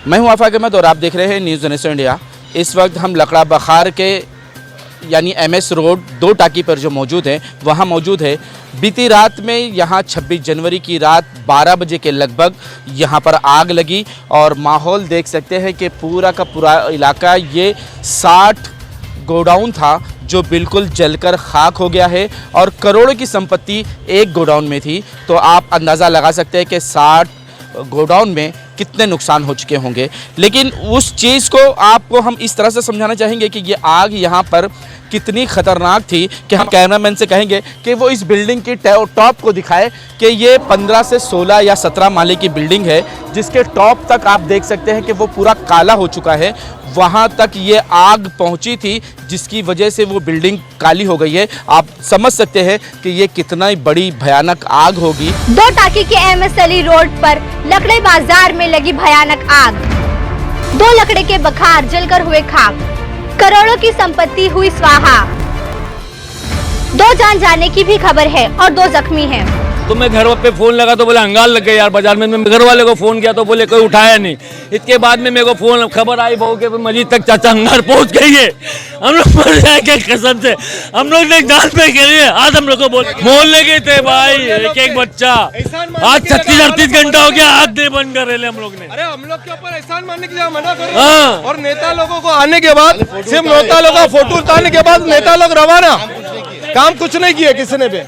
मैं हूं आफाक अहमद और आप देख रहे हैं न्यूज़ 19 इंडिया। इस वक्त हम लकड़ा बखार के यानी MS रोड 2 टाकी पर जो मौजूद है वहां मौजूद है। बीती रात में यहां 26 जनवरी की रात 12 बजे के लगभग यहां पर आग लगी और माहौल देख सकते हैं कि पूरा का पूरा इलाका ये 60 गोडाउन था जो बिल्कुल जलकर खाक हो गया है और करोड़ों की संपत्ति एक गोडाउन में थी। तो आप अंदाज़ा लगा सकते हैं कि 60 गोडाउन में कितने नुकसान हो चुके होंगे। लेकिन उस चीज़ को आपको हम इस तरह से समझाना चाहेंगे कि ये आग यहाँ पर कितनी ख़तरनाक थी कि हम कैमरामैन से कहेंगे कि वो इस बिल्डिंग की टॉप को दिखाए कि ये 15 से 16 या 17 माले की बिल्डिंग है जिसके टॉप तक आप देख सकते हैं कि वो पूरा काला हो चुका है। वहाँ तक ये आग पहुँची थी जिसकी वजह से वो बिल्डिंग काली हो गई है। आप समझ सकते हैं कि ये कितना बड़ी भयानक आग होगी। 2 टाकी के MS अली रोड पर लकड़े बाजार में लगी भयानक आग। 2 लकड़े के बखार जलकर हुए खाक, करोड़ों की संपत्ति हुई स्वाहा। 2 जान जाने की भी खबर है और 2 जख्मी हैं। तो मैं घर पे फोन लगा तो बोले हंगाल लग गए यार बाजार में। मैं घर वाले को फोन किया तो बोले कोई उठाया नहीं। इसके बाद में मेरे को फोन खबर आई बहू के मस्जिद तक चाचा अंगार पहुंच गई है। हम लोग मर जाएंगे कसम से। हम लोग ने जान पे खेली आज हम लोग को मोहल्ले के थे भाई, एक बच्चा। आज 36-38 घंटा हो गया हाथ नहीं बंद कर रहे हम लोग ने। अरे हम लोग के ऊपर एहसान मानने के लिए मना करो। और नेता लोगों को आने के बाद सिर्फ नेता लोगों का फोटो उतारने के बाद नेता लोग रवाना, काम कुछ नहीं किए किसी ने भी।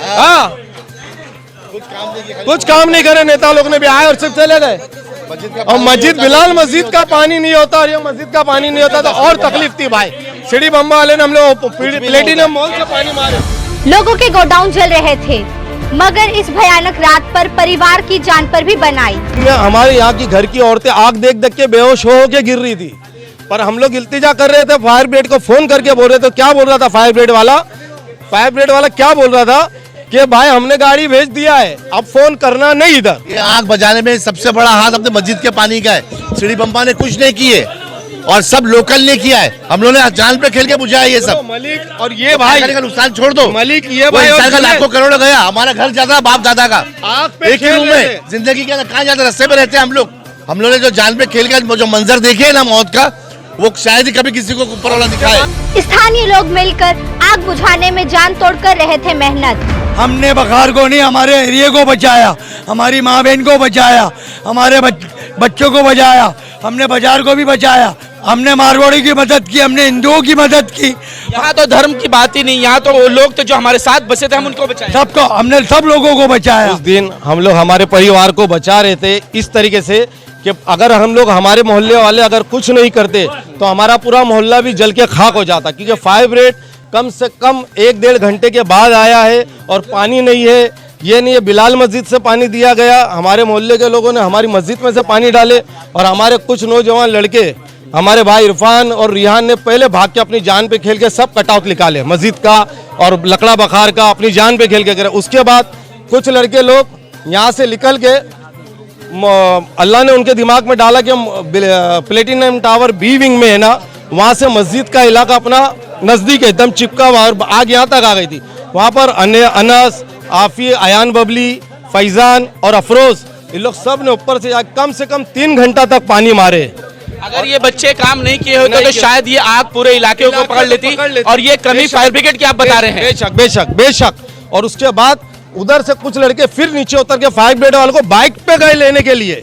हाँ कुछ काम नहीं करे नेता लोग ने भी, आए और सिर्फ चले गए। और मस्जिद बिलाल मस्जिद का पानी नहीं होता और ये मस्जिद का पानी नहीं होता तो और तकलीफ थी भाई। सीढ़ी बम्बा वाले ने हम लोग प्लेटिनम मॉल से पानी मारे। लोगों के गोडाउन जल रहे थे मगर इस भयानक रात पर परिवार की जान पर भी बनाई। हमारे यहाँ की घर की औरतें आग देख देख के बेहोश हो के गिर रही थी, पर हम लोग इल्तिजा कर रहे थे। फायर ब्रिगेड को फोन करके बोल रहे थे। क्या बोल रहा था फायर ब्रिगेड वाला क्या बोल रहा था कि भाई हमने गाड़ी भेज दिया है, अब फोन करना नहीं इधर। ये आग बजाने में सबसे बड़ा हाथ अपने मस्जिद के पानी का है। सीढ़ी बम्बा ने कुछ नहीं किए और सब लोकल ने किया है। हम लोगों ने जान पे खेल के बुझाया ये सब। मलिक और ये भाई का नुकसान छोड़ दो, मलिक ये भाई का लाखों करोड़ गया। हमारा घर जाता बाप दादा का आग पे एक ही रूम में जिंदगी के कहाँ जाते, रस्ते पे रहते हैं हम लोग। हम लोगों ने जो जान पे खेल का जो मंजर देखे ना मौत का, वो शायद ही कभी किसी को ऊपर वाला दिखाए। स्थानीय लोग मिलकर आग बुझाने में जान तोड़कर रहे थे मेहनत। हमने बखार को नहीं, हमारे एरिया को बचाया, हमारी माँ बहन को बचाया, हमारे बच्चों को बचाया, हमने बाजार को भी बचाया, हमने मारवाड़ी की मदद की, हमने हिंदुओं की मदद की। यहाँ तो धर्म की बात ही नहीं, यहाँ तो वो लोग तो जो हमारे साथ बसे थे हम उनको बचाए। सबको हमने सब लोगों को बचाया। उस दिन हम लोग हमारे परिवार को बचा रहे थे इस तरीके से कि अगर हम लोग हमारे मोहल्ले वाले अगर कुछ नहीं करते तो हमारा पूरा मोहल्ला भी जल के खाक हो जाता, क्योंकि फायर ब्रिगेड कम से कम 1-1.5 घंटे के बाद आया है और पानी नहीं है। ये नहीं है बिलाल मस्जिद से पानी दिया गया, हमारे मोहल्ले के लोगों ने हमारी मस्जिद में से पानी डाले और हमारे कुछ नौजवान लड़के, हमारे भाई इरफान और रिहान ने पहले भाग के अपनी जान पे खेल के सब कटआउट निकाले मस्जिद का और लकड़ा बखार का, अपनी जान पे खेल के करे। उसके बाद कुछ लड़के लोग यहाँ से निकल के अल्लाह ने उनके दिमाग में डाला कि प्लेटिनम टावर B विंग में है ना, वहाँ से मस्जिद का इलाका अपना नज़दीक एकदम चिपका हुआ और आग यहाँ तक आ गई थी। वहाँ पर अनस, आफी, अयान बबली, फैजान और अफरोज, ये लोग सब ने ऊपर से कम 3 घंटा तक पानी मारे। अगर ये बच्चे काम नहीं किए होते तो शायद ये आग पूरे इलाके को पकड़ लेती और ये कमी फायर ब्रिगेड की आप बता रहे हैं। बेशक। और उसके बाद उधर से कुछ लड़के फिर नीचे उतर के फायर ब्रिगेड वालों को बाइक पे गए लेने के लिए।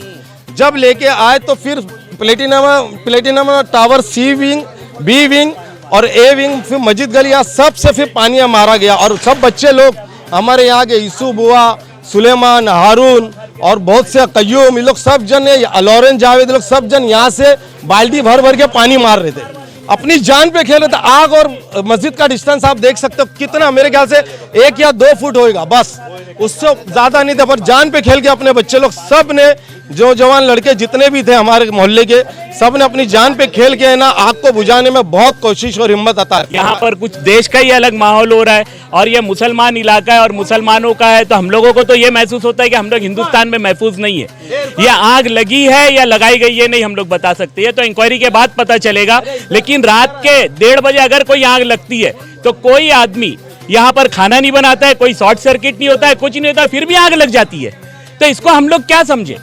जब लेके आए तो फिर platinum tower C wing, B wing और A विंग, फिर मस्जिद गलियां सबसे फिर पानी मारा गया। और सब बच्चे लोग हमारे यहाँ के यूसुफ बुआ, सुलेमान, हारून और बहुत से कयूम, ये लोग सब जन, लॉरेंस जावेद, लोग सब जन यहाँ से बाल्टी भर भर के पानी मार रहे थे, अपनी जान पे खेल रहे थे। आग और मस्जिद का डिस्टेंस आप देख सकते हो कितना, मेरे ख्याल से 1 या 2 फुट होएगा बस, उससे ज्यादा नहीं था। पर जान पे खेल के अपने बच्चे लोग सब ने, जो जवान लड़के जितने भी थे हमारे मोहल्ले के, सब ने अपनी जान पे खेल के ना आग को बुझाने में बहुत कोशिश और हिम्मत आता है। यहाँ पर कुछ देश का ही अलग माहौल हो रहा है और ये मुसलमान इलाका है और मुसलमानों का है, तो हम लोगों को तो ये महसूस होता है कि हम लोग हिंदुस्तान में महफूज नहीं है। ये आग लगी है या लगाई गई ये नहीं हम लोग बता सकते, ये तो इंक्वायरी के बाद पता चलेगा। लेकिन रात के 1:30 बजे अगर कोई आग लगती है तो कोई आदमी यहाँ पर खाना नहीं बनाता है, कोई शॉर्ट सर्किट नहीं होता है, कुछ नहीं होता है, फिर भी आग लग जाती है। तो इसको हम लोग क्या समझे?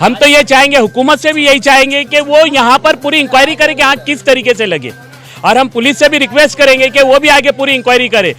हम तो ये चाहेंगे, हुकूमत से भी यही चाहेंगे कि वो यहाँ पर पूरी इंक्वायरी करे कि आग किस तरीके से लगे, और हम पुलिस से भी रिक्वेस्ट करेंगे कि वो भी आगे पूरी इंक्वायरी करे,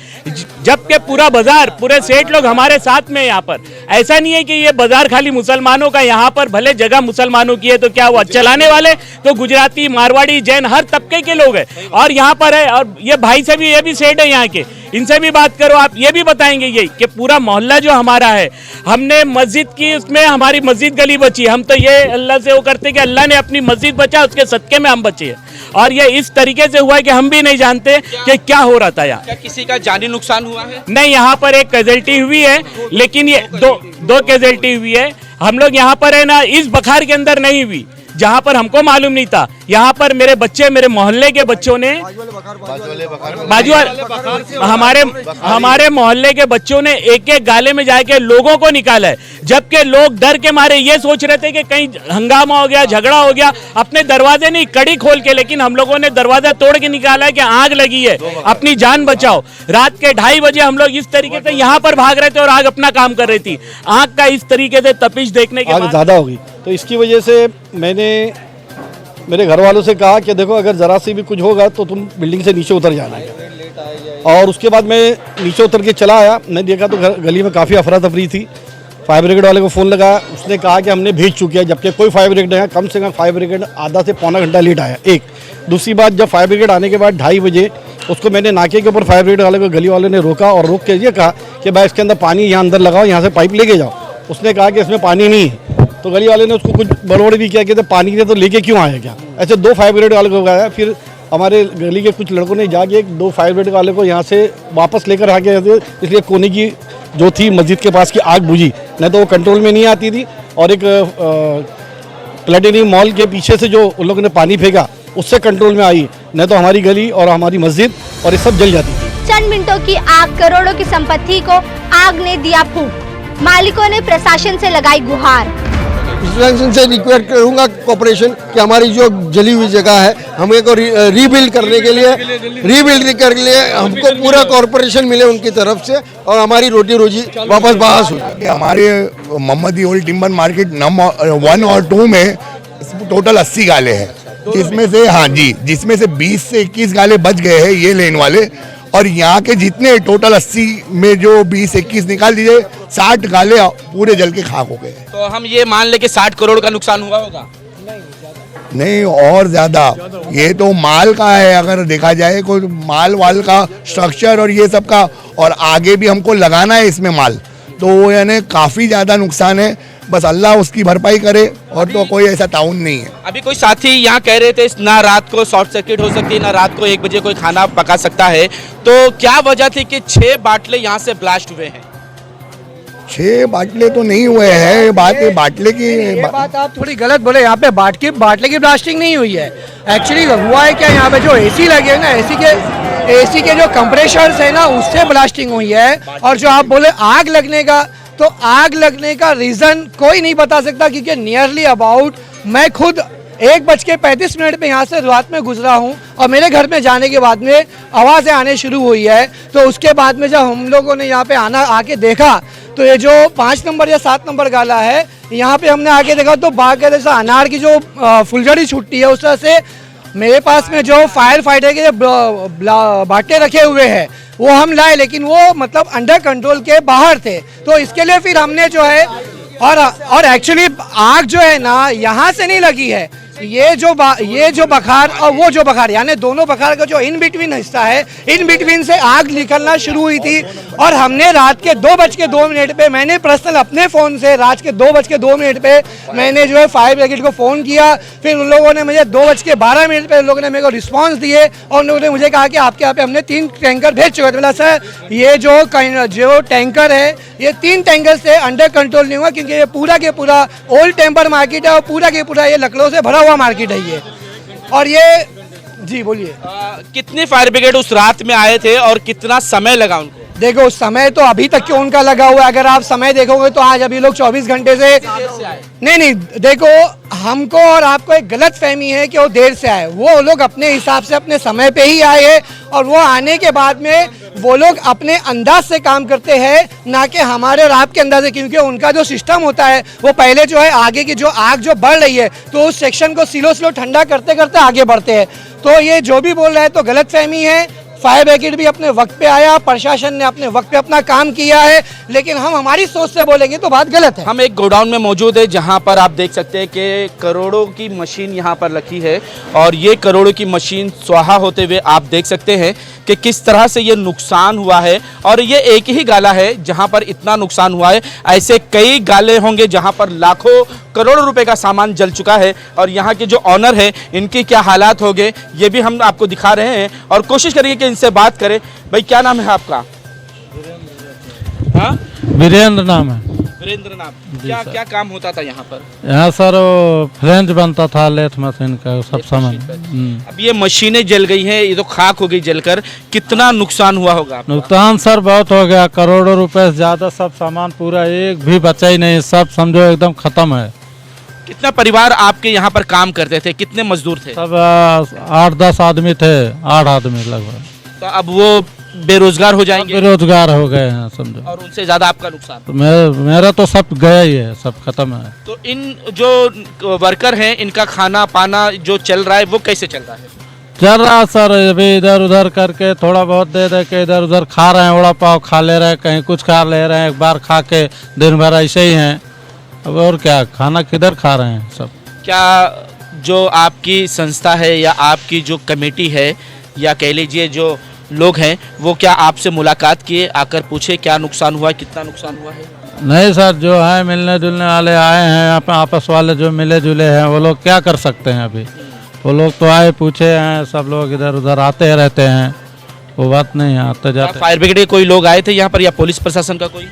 जबकि पूरा बाजार, पूरे सेठ लोग हमारे साथ में यहाँ पर। ऐसा नहीं है कि ये बाजार खाली मुसलमानों का, यहाँ पर भले जगह मुसलमानों की है तो क्या हुआ, चलाने वाले तो गुजराती, मारवाड़ी, जैन, हर तबके के लोग हैं और यहाँ पर है। और ये भाई से भी, ये भी सेठ है यहाँ के, इनसे भी बात करो आप, ये भी बताएंगे यही कि पूरा मोहल्ला जो हमारा है, हमने मस्जिद की, उसमें हमारी मस्जिद गली बची। हम तो ये अल्लाह से वो करते कि अल्लाह ने अपनी मस्जिद बचा, उसके सदके में हम बचे हैं। और ये इस तरीके से हुआ है कि हम भी नहीं जानते कि क्या हो रहा था यहाँ। क्या किसी का जानी नुकसान हुआ है? नहीं, यहाँ पर एक कैजुअल्टी हुई है, लेकिन ये दो कैजुअल्टी हुई है। हम लोग यहाँ पर है ना, इस बखार के अंदर नहीं हुई, जहाँ पर हमको मालूम नहीं था। यहाँ पर मेरे बच्चे, मेरे मोहल्ले के बच्चों ने, हमारे मोहल्ले के बच्चों ने एक एक गाले में जाके लोगों को निकाला है, जबकि लोग डर के मारे ये सोच रहे थे कि कहीं हंगामा हो गया, झगड़ा हो गया। अपने दरवाजे नहीं, कड़ी खोल के, लेकिन हम लोगों ने दरवाजा तोड़ के निकाला है कि आग लगी है, अपनी जान बचाओ। रात के 2:30 बजे हम लोग इस तरीके से यहाँ पर भाग रहे थे और आग अपना काम कर रही थी। आग का इस तरीके से तपिश देखने के आग बाद ज़्यादा होगी, तो इसकी वजह से मैंने मेरे घर वालों से कहा कि देखो, अगर ज़रा सी भी कुछ होगा तो तुम बिल्डिंग से नीचे उतर जाना है। और उसके बाद मैं नीचे उतर के चला आया, मैं देखा तो गली में काफ़ी अफरा तफरी थी। फायर ब्रिगेड वाले को फ़ोन लगाया, उसने कहा कि हमने भेज चुके हैं, जबकि कोई फायर ब्रिगेड नहीं आया। कम से कम फायर ब्रिगेड आधा से पौना घंटा लेट आया। एक दूसरी बात, जब फायर ब्रिगेड आने के बाद 2:30 बजे उसको मैंने नाके के ऊपर फायर ब्रिगेड वाले को, गली वाले ने रोका और रोक के ये कहा कि भाई इसके अंदर पानी यहाँ अंदर लगाओ, यहाँ से पाइप लेके जाओ। उसने कहा कि इसमें पानी नहीं है, तो गली वाले ने उसको कुछ बड़बड़ भी किया कि पानी ने तो लेके क्यों आया क्या। ऐसे 2 फायर ब्रिगेड वाले को गया, फिर हमारे गली के कुछ लड़कों ने जाके 2 फायर ब्रिगेड वाले को यहाँ से वापस लेकर आ गए, इसलिए कोने की जो थी मस्जिद के पास की आग बुझी, नहीं तो वो कंट्रोल में नहीं आती थी। और एक प्लेटिनियम मॉल के पीछे से जो उन लोगों ने पानी फेंका, उससे कंट्रोल में आई, नहीं तो हमारी गली और हमारी मस्जिद और ये सब जल जाती थी। चंद मिनटों की आग, करोड़ों की संपत्ति को आग ने दिया फूंक। मालिकों ने प्रशासन से लगाई गुहार। प्रशासन से रिक्वेस्ट करूंगा कॉर्पोरेशन कि हमारी जो जली हुई जगह है, हमें को रीबिल्ड करने के लिए हमको पूरा कॉर्पोरेशन मिले उनकी तरफ से, और हमारी रोटी रोजी वापस बहाल हो। हमारे मोहम्मदी ओल्ड टिम्बर मार्केट नंबर 1 और 2 में टोटल 80 गाले हैं, जिसमें से जिसमें से 20 से 21 गाले बच गए हैं ये लेन वाले। और यहाँ के जितने टोटल 80 में जो 20-21 निकाल दीजिए, 60 गाले पूरे जल के खाक हो गए। तो हम ये मान ले कि 60 करोड़ का नुकसान हुआ होगा? नहीं, और ज्यादा। ये तो माल का है, अगर देखा जाए कोई माल वाल का स्ट्रक्चर और ये सब का, और आगे भी हमको लगाना है इसमें माल, तो यानी काफी ज्यादा नुकसान है। बस अल्लाह उसकी भरपाई करे, और तो कोई ऐसा ताउन नहीं है। अभी कोई साथी यहाँ कह रहे थे ना रात को शॉर्ट सर्किट हो सकती है, ना रात को 1 बजे कोई खाना पका सकता है, तो क्या वजह थी कि 6 बाटले यहाँ से ब्लास्ट हुए हैं? 6 बाटले तो नहीं हुए हैं, बाटले की ये बात आप थोड़ी गलत बोले। यहाँ पे बाटले की ब्लास्टिंग नहीं हुई है। एक्चुअली हुआ है क्या, यहाँ पे जो एसी लगे हैं ना, एसी के जो कंप्रेशर्स है ना, उससे ब्लास्टिंग हुई है। और जो आप बोले आग लगने का, तो आग लगने का रीज़न कोई नहीं बता सकता, क्योंकि नियरली अबाउट मैं खुद 1:35 पे यहाँ से रात में गुजरा हूँ, और मेरे घर में जाने के बाद में आवाज़ें आने शुरू हुई है। तो उसके बाद में जब हम लोगों ने यहाँ पे आके देखा, तो ये जो 5 नंबर या 7 नंबर गाला है, यहाँ पे हमने आके देखा तो बाग के जैसा अनार की जो फुलझड़ी छुट्टी है, उस तरह से मेरे पास में जो फायर फाइटर के बाटे रखे हुए हैं वो हम लाए, लेकिन वो मतलब अंडर कंट्रोल के बाहर थे। तो इसके लिए फिर हमने जो है, और एक्चुअली आग जो है ना, यहाँ से नहीं लगी है, ये जो बखार और वो जो बखार, यानी दोनों बखार का जो इन बिटवीन हिस्सा है, इन बिटवीन से आग निकलना शुरू हुई थी। और हमने रात के 2:02 पे, मैंने पर्सनल अपने फ़ोन से रात के 2:02 पे मैंने जो है फायर ब्रिगेड को फ़ोन किया। फिर उन लोगों ने मुझे 2:12 पे उन लोगों ने मेरे को रिस्पॉन्स दिए, और उन लोगों ने मुझे कहा कि आपके यहाँ पे हमने 3 टैंकर भेज चुके थे। बोला सर, ये जो टैंकर है, ये 3 टैंकर से अंडर कंट्रोल नहीं हुआ, क्योंकि ये पूरा के पूरा ओल्ड टिम्बर मार्केट है, और पूरा के पूरा ये लकड़ों से भरा हुआ मार्केट है ये। और ये जी बोलिए, कितने फायर ब्रिगेड उस रात में आए थे और कितना समय लगा उनको? देखो समय तो अभी तक क्यों उनका लगा हुआ है, अगर आप समय देखोगे तो आज अभी लोग 24 घंटे से नहीं देखो, हमको और आपको एक गलत फहमी है कि वो देर से आए। वो लोग अपने हिसाब से अपने समय पे ही आए हैं और वो आने के बाद में वो लोग अपने अंदाज से काम करते हैं, ना कि हमारे और आपके अंदाज से, क्योंकि उनका जो सिस्टम होता है वो पहले जो है आगे की जो आग जो बढ़ रही है तो उस सेक्शन को स्लो ठंडा करते करते आगे बढ़ते हैं। तो ये जो भी बोल रहा है तो गलत फहमी है। फायर ब्रिगेड भी अपने वक्त पे आया, प्रशासन ने अपने वक्त पे अपना काम किया है, लेकिन हम हमारी सोच से बोलेंगे तो बात गलत है। हम एक गोडाउन में मौजूद है जहां पर आप देख सकते हैं कि करोड़ों की मशीन यहां पर रखी है और ये करोड़ों की मशीन स्वाहा होते हुए आप देख सकते हैं कि किस तरह से ये नुकसान हुआ है। और ये एक ही गाला है जहां पर इतना नुकसान हुआ है, ऐसे कई गाले होंगे जहां पर लाखों करोड़ों रुपए का सामान जल चुका है। और यहाँ के जो ऑनर है इनकी क्या हालात हो गए ये भी हम आपको दिखा रहे हैं और कोशिश करेंगे कि इनसे बात करें। भाई क्या नाम है आपका? हाँ, वीरेंद्र नाम है। वीरेंद्र नाम, क्या क्या काम होता था यहाँ पर? यहाँ सर वो फ्रेंच बनता था, लेथ मशीन का सब सामान। अब ये मशीनें जल गई हैं, ये तो खाक हो गई जलकर, कितना नुकसान हुआ होगा आपका? नुकसान सर बहुत हो गया, करोड़ों रुपए से ज्यादा सब सामान पूरा एक भी बचा ही नहीं, सब समझो एकदम खत्म है। कितना परिवार आपके यहाँ पर काम करते थे, कितने मजदूर थे? सब 8-10 आदमी थे, 8 आदमी लगभग। तो अब वो बेरोजगार हो जाएंगे, बेरोजगार हो गए हैं समझो, और उनसे ज्यादा आपका नुकसान। तो मेरा तो सब गया ही है, सब खत्म है। तो इन जो वर्कर हैं इनका खाना पाना जो चल रहा है वो कैसे चल रहा है? चल रहा सर, अभी इधर उधर करके थोड़ा बहुत दे दे के इधर उधर खा रहे हैं, वड़ा पाव खा ले रहे हैं, कहीं कुछ खा ले रहे हैं, एक बार खा के दिन भर ऐसे ही हैं। अब और क्या, खाना किधर खा रहे हैं सब। क्या जो आपकी संस्था है या आपकी जो कमेटी है या कह लीजिए जो लोग हैं वो क्या आपसे मुलाकात किए, आकर पूछे क्या नुकसान हुआ है, कितना नुकसान हुआ है? नहीं सर, जो है मिलने जुलने वाले आए हैं, आपस वाले जो मिले जुले हैं वो लोग क्या कर सकते हैं अभी। वो लोग तो आए पूछे हैं, सब लोग इधर उधर आते रहते हैं, वो बात नहीं है, आते जाते। फायर ब्रिगेड के कोई लोग आए थे यहाँ पर या पुलिस प्रशासन का कोई?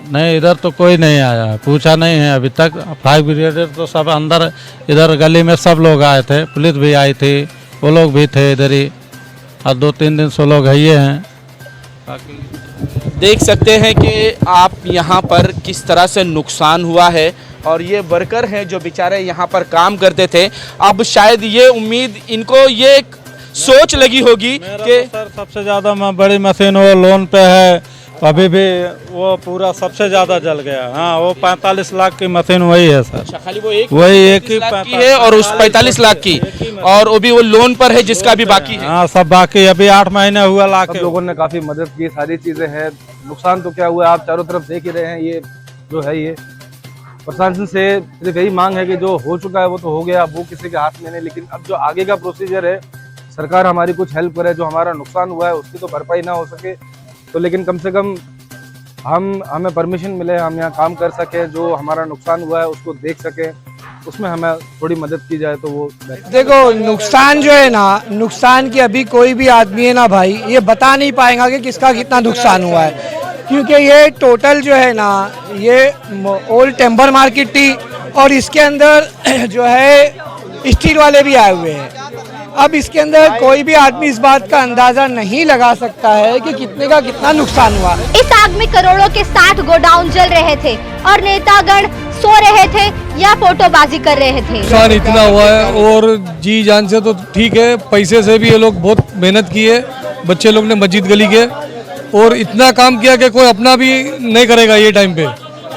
नहीं, इधर तो कोई नहीं आया है, पूछा नहीं है अभी तक। फायर ब्रिगेड तो सब अंदर इधर गली में सब लोग आए थे, पुलिस भी आई थी, वो लोग भी थे इधर ही, और 2-3 दिन से लोग है हैं। देख सकते हैं कि आप यहाँ पर किस तरह से नुकसान हुआ है। और ये वर्कर हैं जो बेचारे यहाँ पर काम करते थे, अब शायद ये उम्मीद इनको ये एक सोच लगी होगी कि सर सबसे ज़्यादा बड़ी मशीन वो लोन पे है, अभी भी वो पूरा सबसे ज़्यादा जल गया। हाँ, वो 45 लाख की मशीन वही है सर। अच्छा, खाली वही एक ही लाख की है और उस 45 लाख की, और वो भी वो लोन पर है जिसका भी बाकी है। हाँ, सब बाकी, अभी 8 महीने हुआ ला के। लोगों ने काफी मदद की, सारी चीजें हैं। नुकसान तो क्या हुआ आप चारों तरफ देख ही रहे हैं। ये जो है ये प्रशासन से सिर्फ यही मांग है कि जो हो चुका है वो तो हो गया, वो किसी के हाथ में नहीं, लेकिन अब जो आगे का प्रोसीजर है सरकार हमारी कुछ हेल्प करे, जो हमारा नुकसान हुआ है उसकी तो भरपाई ना हो सके तो लेकिन कम से कम हमें परमिशन मिले, हम यहाँ काम कर सके, जो हमारा नुकसान हुआ है उसको देख सके, उसमें हमें थोड़ी मदद की जाए तो वो। देखो नुकसान जो है ना, नुकसान की अभी कोई भी आदमी है ना भाई ये बता नहीं पाएगा कि किसका कितना नुकसान हुआ है, क्योंकि ये टोटल जो है ना ये ओल्ड टेम्बर मार्केट थी और इसके अंदर जो है स्टील वाले भी आए हुए हैं। अब इसके अंदर कोई भी आदमी इस बात का अंदाजा नहीं लगा सकता है कि कितने का कितना नुकसान हुआ। इस आग में करोड़ों के 60 गोडाउन जल रहे थे और नेतागण सो रहे थे या फोटोबाजी कर रहे थे। नुकसान इतना हुआ है और जी जान से तो ठीक है, पैसे से भी ये लोग बहुत मेहनत की है, बच्चे लोग ने मस्जिद गली के, और इतना काम किया कि कोई अपना भी नहीं करेगा ये टाइम पे।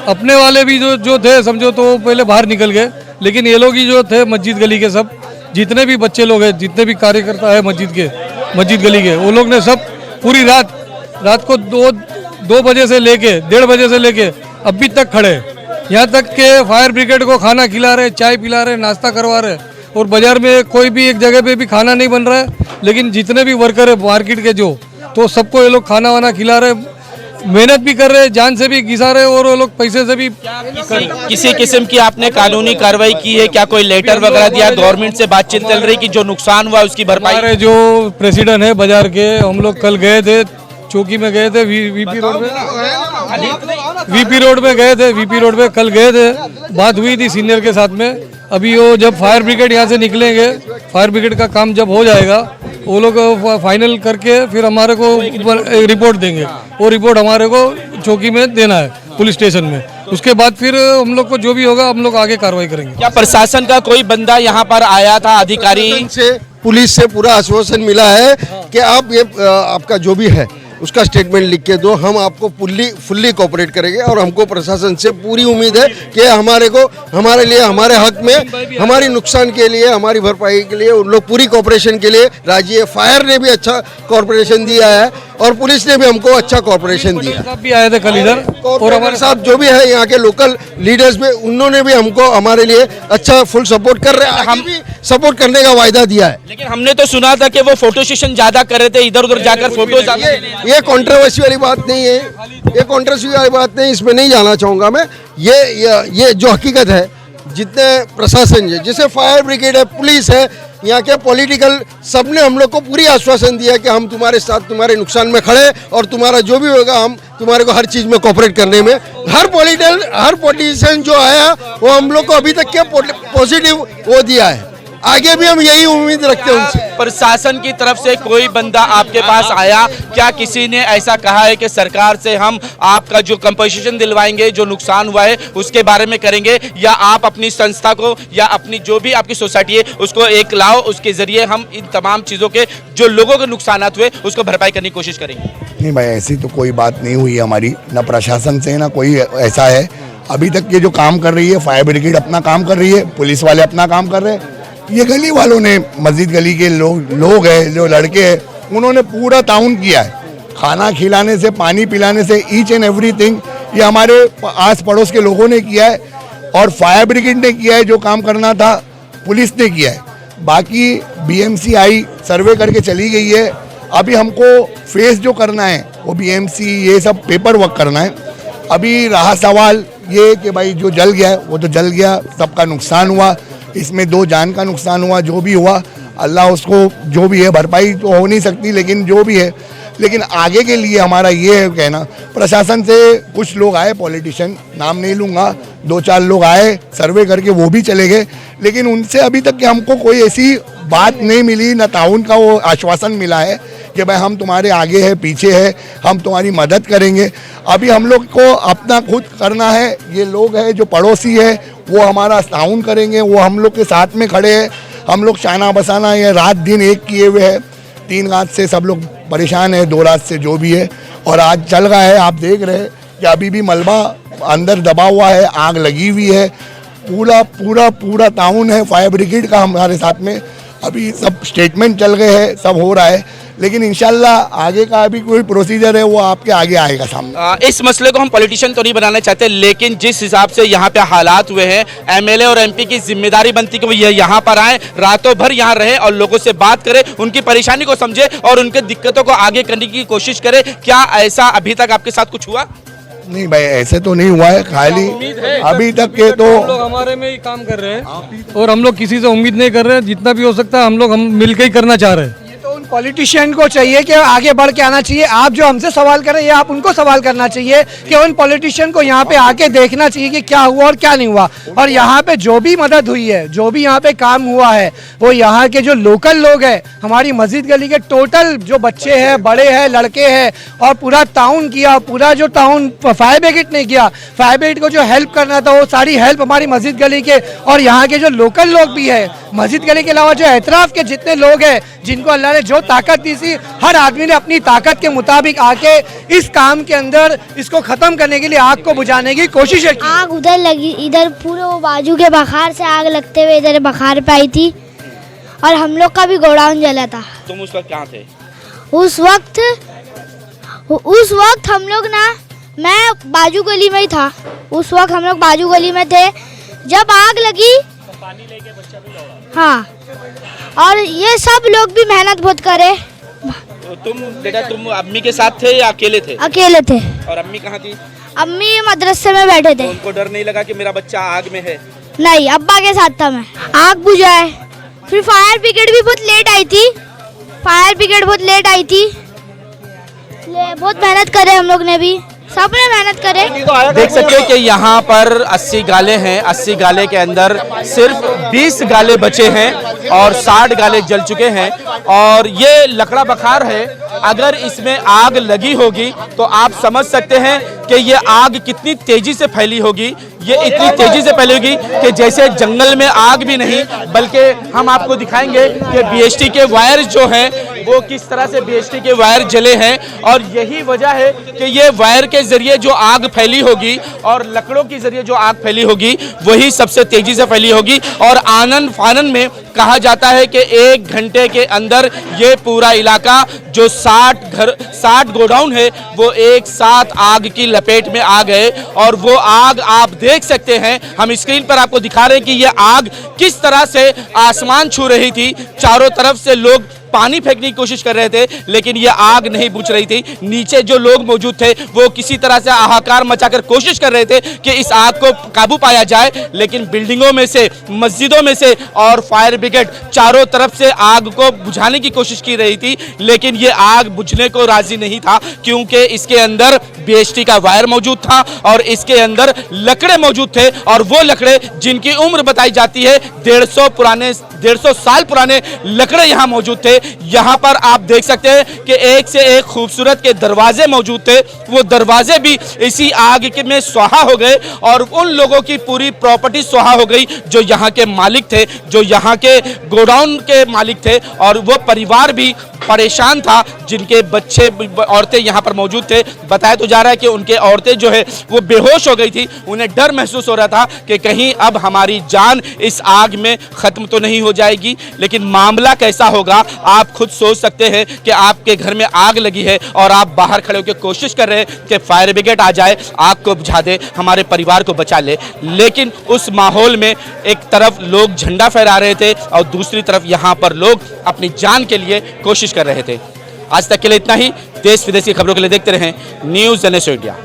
अपने वाले भी जो थे समझो तो पहले बाहर निकल गए, लेकिन ये लोग ही जो थे मस्जिद गली के सब जितने भी बच्चे लोग हैं, जितने भी कार्यकर्ता है मस्जिद गली के, वो लोग ने सब पूरी रात को 2 बजे से लेके 1:30 बजे से लेके अभी तक खड़े, यहाँ तक के फायर ब्रिगेड को खाना खिला रहे, चाय पिला रहे, नाश्ता करवा रहे, और बाजार में कोई भी एक जगह पे भी खाना नहीं बन रहा है, लेकिन जितने भी वर्कर है मार्केट के तो सबको ये लोग खाना वाना खिला रहे, मेहनत भी कर रहे, जान से भी घिसा रहे, और वो लोग पैसे से भी। किसी किस्म की आपने कानूनी कार्रवाई की है क्या? कोई लेटर वगैरह दिया? गवर्नमेंट से बातचीत चल रही कि जो नुकसान हुआ उसकी भरपाई? हमारे जो प्रेसिडेंट है बाजार के, हम लोग कल गए थे, चौकी में गए थे, वीपी रोड में कल गए थे, बात हुई थी सीनियर के साथ में। अभी वो जब फायर ब्रिगेड यहाँ से निकलेंगे, फायर ब्रिगेड का काम जब हो जाएगा वो लोग फाइनल करके फिर हमारे को रिपोर्ट देंगे वो रिपोर्ट हमारे को चौकी में देना है, पुलिस स्टेशन में। उसके बाद फिर हम लोग को जो भी होगा हम लोग आगे कार्रवाई करेंगे। क्या प्रशासन का कोई बंदा यहाँ पर आया था, अधिकारी से पुलिस से पूरा आश्वासन मिला है कि आप ये आपका जो भी है उसका स्टेटमेंट लिख के दो, हम आपको फुल्ली कोऑपरेट करेंगे। और हमको प्रशासन से पूरी उम्मीद है कि हमारे लिए हमारे हक में, हमारी नुकसान के लिए, हमारी भरपाई के लिए उन लोग पूरी कोऑपरेशन के लिए राजी है। फायर ने भी अच्छा कोऑपरेशन दिया है और पुलिस ने भी हमको अच्छा कोऑपरेशन दिया। साहब भी आए थे कल इधर और हमारे साथ जो भी है यहाँ के लोकल लीडर्स भी, उन्होंने भी हमको हमारे लिए अच्छा फुल सपोर्ट कर रहे हैं। हम भी सपोर्ट करने का वायदा दिया है। लेकिन हमने तो सुना था कि वो फोटो सेशन ज्यादा कर रहे थे, इधर उधर जाकर फोटो। ये कंट्रोवर्सी वाली बात नहीं है, ये कंट्रोवर्सी वाली बात नहीं, इसमें नहीं जाना चाहूँगा मैं। ये जो हकीकत है, जितने प्रशासन है, जैसे फायर ब्रिगेड है, पुलिस है, यहाँ के पॉलिटिकल, सबने हम लोग को पूरी आश्वासन दिया कि हम तुम्हारे साथ, तुम्हारे नुकसान में खड़े और तुम्हारा जो भी होगा हम तुम्हारे को हर चीज़ में कोऑपरेट करने में। हर पॉलिटिशियन जो आया वो हम लोग को अभी तक के पॉजिटिव वो दिया है, आगे भी हम यही उम्मीद रखते हैं उनसे। प्रशासन की तरफ से कोई बंदा आपके पास आया क्या? किसी ने ऐसा कहा है कि सरकार से हम आपका जो कंपनसेशन दिलवाएंगे, जो नुकसान हुआ है उसके बारे में करेंगे, या आप अपनी संस्था को या अपनी जो भी आपकी सोसाइटी है उसको एक लाओ, उसके जरिए हम इन तमाम चीज़ों के जो लोगों के नुकसान हुए उसको भरपाई करने की कोशिश करेंगे? नहीं भाई, ऐसी तो कोई बात नहीं हुई हमारी, ना प्रशासन से ना कोई ऐसा है। अभी तक ये जो काम कर रही है, फायर ब्रिगेड अपना काम कर रही है, पुलिस वाले अपना काम कर रहे हैं। ये गली वालों ने, मस्जिद गली के लोग हैं, जो लड़के हैं, उन्होंने पूरा ताउन किया है। खाना खिलाने से, पानी पिलाने से, ईच एंड एवरीथिंग ये हमारे आस पड़ोस के लोगों ने किया है। और फायर ब्रिगेड ने किया है, जो काम करना था पुलिस ने किया है। बाकी बीएमसी आई, सर्वे करके चली गई है। अभी हमको फेस जो करना है वो बीएमसी ये सब पेपर वर्क करना है। अभी रहा सवाल ये कि भाई जो जल गया है वो तो जल गया, सबका नुकसान हुआ, इसमें 2 जान का नुकसान हुआ, जो भी हुआ अल्लाह उसको, जो भी है भरपाई तो हो नहीं सकती, लेकिन जो भी है। लेकिन आगे के लिए हमारा ये है कहना, प्रशासन से कुछ लोग आए, पॉलिटिशियन, नाम नहीं लूँगा, 2-4 लोग आए, सर्वे करके वो भी चले गए, लेकिन उनसे अभी तक कि हमको कोई ऐसी बात नहीं मिली, न ताउन का वो आश्वासन मिला है कि भाई हम तुम्हारे आगे है, पीछे है, हम तुम्हारी मदद करेंगे। अभी हम लोग को अपना खुद करना है। ये लोग हैं जो पड़ोसी है वो हमारा ताउन करेंगे, वो हम लोग के साथ में खड़े हैं। हम लोग शाना बसाना ये रात दिन एक किए हुए हैं। 3 रात से सब लोग परेशान है, 2 रात से जो भी है, और आज चल रहा है। आप देख रहे हैं कि अभी भी मलबा अंदर दबा हुआ है, आग लगी हुई है। पूरा ताउन है फायर ब्रिगेड का हमारे साथ में। अभी सब स्टेटमेंट चल गए हैं, सब हो रहा है, लेकिन इंशाल्लाह आगे का अभी कोई प्रोसीजर है वो आपके आगे आएगा सामने। इस मसले को हम पॉलिटिशियन तो नहीं बनाना चाहते, लेकिन जिस हिसाब से यहाँ पे हालात हुए हैं, एमएलए और एमपी की जिम्मेदारी बनती कि वो यहाँ पर आए, रातों भर यहाँ रहे और लोगों से बात करें, उनकी परेशानी को समझे और उनके दिक्कतों को आगे करने की कोशिश करे। क्या ऐसा अभी तक आपके साथ कुछ हुआ? नहीं भाई, ऐसे तो नहीं हुआ है, खाली अभी तक के तो हम लोग हमारे में ही काम कर रहे हैं और हम लोग किसी से उम्मीद नहीं कर रहे हैं। जितना भी हो सकता है हम मिलकर ही करना चाह रहे हैं। पॉलिटिशियन को चाहिए कि आगे बढ़ के आना चाहिए। आप जो हमसे सवाल कर रहे हैं, आप उनको सवाल करना चाहिए कि उन पॉलिटिशियन को यहाँ पे आके देखना चाहिए कि क्या हुआ और क्या नहीं हुआ। और यहाँ पे जो भी मदद हुई है, जो भी यहाँ पे काम हुआ है, वो यहाँ के जो लोकल लोग हैं, हमारी मस्जिद गली के टोटल जो बच्चे हैं, बड़े हैं, लड़के हैं, और पूरा टाउन किया। पूरा जो टाउन फायर ब्रिगेड ने किया, फायर ब्रिगेड को जो हेल्प करना था वो सारी हेल्प हमारी मस्जिद गली के और यहाँ के जो लोकल लोग भी है, मस्जिद गली के अलावा जो एतराफ के जितने लोग हैं, जिनको अल्लाह ने जो ताकत दी थी, हर आदमी ने अपनी ताकत के मुताबिक आके इस काम के अंदर इसको खत्म करने के लिए आग को बुझाने की कोशिश है। आग उधर लगी, इधर पूरे वो बाजू के बखार से आग लगते हुए इधर बखार पे आई थी और हम लोग का भी गोडाउन जला था। तुम उस वक्त कहाँ थे? उस वक्त हम लोग ना, मैं बाजू गली में ही था। उस वक्त हम लोग बाजू गली में थे जब आग लगी। हाँ, और ये सब लोग भी मेहनत बहुत करे। तो तुम अम्मी के साथ थे या अकेले थे? अकेले थे। और अम्मी कहाँ थी? अम्मी मदरसे में बैठे थे। तो उनको डर नहीं लगा कि मेरा बच्चा आग में है? नहीं, अब्बा के साथ था मैं। आग बुझाए, फिर फायर ब्रिगेड भी बहुत लेट आई थी। बहुत मेहनत करे हम लोग ने भी, सबने मेहनत करे। देख सकते हैं कि यहाँ पर 80 गाले हैं। 80 गाले के अंदर सिर्फ 20 गाले बचे हैं और 60 गाले जल चुके हैं। और ये लकड़ा बखार है अगर इसमें आग लगी होगी तो आप समझ सकते हैं कि ये आग कितनी तेजी से फैली होगी। ये इतनी तेजी से फैली होगी कि जैसे जंगल में आग भी नहीं, बल्कि हम आपको दिखाएंगे कि बीएसटी के वायर जो हैं वो किस तरह से बीएसटी के वायर जले हैं। और यही वजह है कि ये वायर के जरिए जो आग फैली होगी और लकड़ों के जरिए जो आग फैली होगी वही सबसे तेजी से फैली होगी। और आनन फानन में कहा जाता है कि 1 घंटे के अंदर ये पूरा इलाका जो 60 गोडाउन है वो एक साथ आग की लपेट में आ गए। और वो आग आप देख सकते हैं, हम स्क्रीन पर आपको दिखा रहे हैं कि ये आग किस तरह से आसमान छू रही थी। चारों तरफ से लोग पानी फेंकने की कोशिश कर रहे थे लेकिन ये आग नहीं बुझ रही थी। नीचे जो लोग मौजूद थे वो किसी तरह से हाहाकार मचाकर कोशिश कर रहे थे कि इस आग को काबू पाया जाए, लेकिन बिल्डिंगों में से, मस्जिदों में से और फायर ब्रिगेड चारों तरफ से आग को बुझाने की कोशिश की रही थी, लेकिन ये आग बुझने को राजी नहीं था क्योंकि इसके अंदर बीएसटी का वायर मौजूद था और इसके अंदर लकड़े मौजूद थे। और वो लकड़े जिनकी उम्र बताई जाती है 150 साल पुराने लकड़े यहाँ मौजूद थे। यहाँ पर आप देख सकते हैं कि एक से एक खूबसूरत के दरवाजे मौजूद थे, वो दरवाजे भी इसी आग में स्वाहा हो गए और उन लोगों की पूरी प्रॉपर्टी स्वाहा हो गई जो यहाँ के मालिक थे, जो यहाँ के गोडाउन के मालिक थे। और वो परिवार भी परेशान था जिनके बच्चे औरतें यहाँ पर मौजूद थे। बताया तो जा रहा है कि उनके औरतें जो है वो बेहोश हो गई थी, उन्हें डर महसूस हो रहा था कि कहीं अब हमारी जान इस आग में ख़त्म तो नहीं हो जाएगी। लेकिन मामला कैसा होगा आप खुद सोच सकते हैं कि आपके घर में आग लगी है और आप बाहर खड़े होकर कोशिश कर रहे हैं कि फायर ब्रिगेड आ जाए, आग को बुझा दे, हमारे परिवार को बचा ले। लेकिन उस माहौल में एक तरफ लोग झंडा फहरा रहे थे और दूसरी तरफ यहाँ पर लोग अपनी जान के लिए कोशिश कर रहे थे। आज तक के लिए इतना ही। देश विदेश की खबरों के लिए देखते रहें न्यूज़ जनरेशन इंडिया।